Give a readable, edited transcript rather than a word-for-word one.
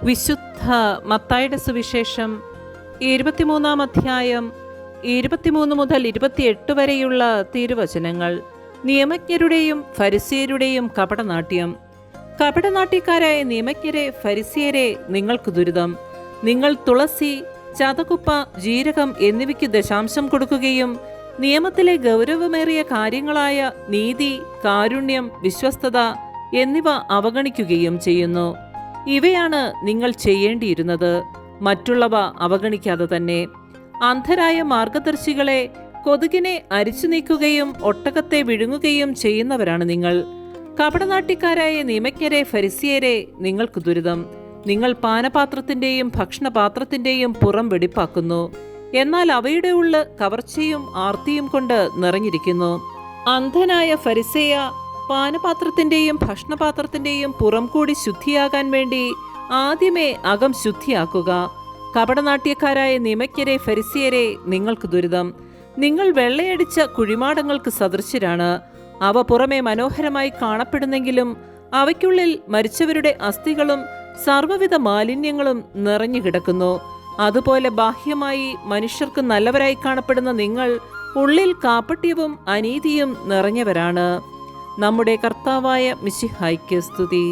വിശുദ്ധ മത്തായിയുടെ സുവിശേഷം 23 അധ്യായം 23 മുതൽ 28 വരെയുള്ള തിരുവചനങ്ങൾ. നിയമജ്ഞരുടെയും ഫരിസേയരുടെയും കപടനാട്യം. കപടനാട്യക്കാരായ നിയമജ്ഞരെ, ഫരിസേയരെ, നിങ്ങൾക്ക് ദുരിതം! നിങ്ങൾ തുളസി, ചതകുപ്പ, ജീരകം എന്നിവയ്ക്ക് ദശാംശം കൊടുക്കുകയും നിയമത്തിലെ ഗൗരവമേറിയ കാര്യങ്ങളായ നീതി, കാരുണ്യം, വിശ്വസ്തത എന്നിവ അവഗണിക്കുകയും ചെയ്യുന്നു. ഇവയാണ് നിങ്ങൾ ചെയ്യേണ്ടിയിരുന്നത്, മറ്റുള്ളവ അവഗണിക്കാതെ തന്നെ. അന്ധരായ മാർഗദർശികളെ, കൊതുകിനെ അരിച്ചു നീക്കുകയും ഒട്ടകത്തെ വിഴുങ്ങുകയും ചെയ്യുന്നവരാണ് നിങ്ങൾ. കപടനാട്യക്കാരായ നിയമജ്ഞരെ, ഫരിസേയരെ, നിങ്ങൾക്ക് ദുരിതം! നിങ്ങൾ പാനപാത്രത്തിന്റെയും ഭക്ഷണപാത്രത്തിന്റെയും പുറം വെടിപ്പാക്കുന്നു, എന്നാൽ അവയുടെ ഉള്ള് കവർച്ചയും ആർത്തിയും കൊണ്ട് നിറഞ്ഞിരിക്കുന്നു. അന്ധനായ ഫരിസേയ, പാനപാത്രത്തിന്റെയും ഭക്ഷണപാത്രത്തിന്റെയും പുറം കൂടി ശുദ്ധിയാകാൻ വേണ്ടി ആദ്യമേ അകം ശുദ്ധിയാക്കുക. കപടനാട്യക്കാരായ നിയമജ്ഞരെ, ഫരിസേയരെ, നിങ്ങൾക്ക് ദുരിതം! നിങ്ങൾ വെള്ളയടിച്ച കുഴിമാടങ്ങൾക്ക് സദൃശരാണ്. അവ പുറമെ മനോഹരമായി കാണപ്പെടുന്നെങ്കിലും അവയ്ക്കുള്ളിൽ മരിച്ചവരുടെ അസ്ഥികളും സർവ്വവിധ മാലിന്യങ്ങളും നിറഞ്ഞു കിടക്കുന്നു. അതുപോലെ ബാഹ്യമായി മനുഷ്യർക്ക് നല്ലവരായി കാണപ്പെടുന്ന നിങ്ങൾ ഉള്ളിൽ കാപട്യവും അനീതിയും നിറഞ്ഞവരാണ്. നമ്മുടെ കർത്താവായ മിശിഹായ്ക്ക് സ്തുതി.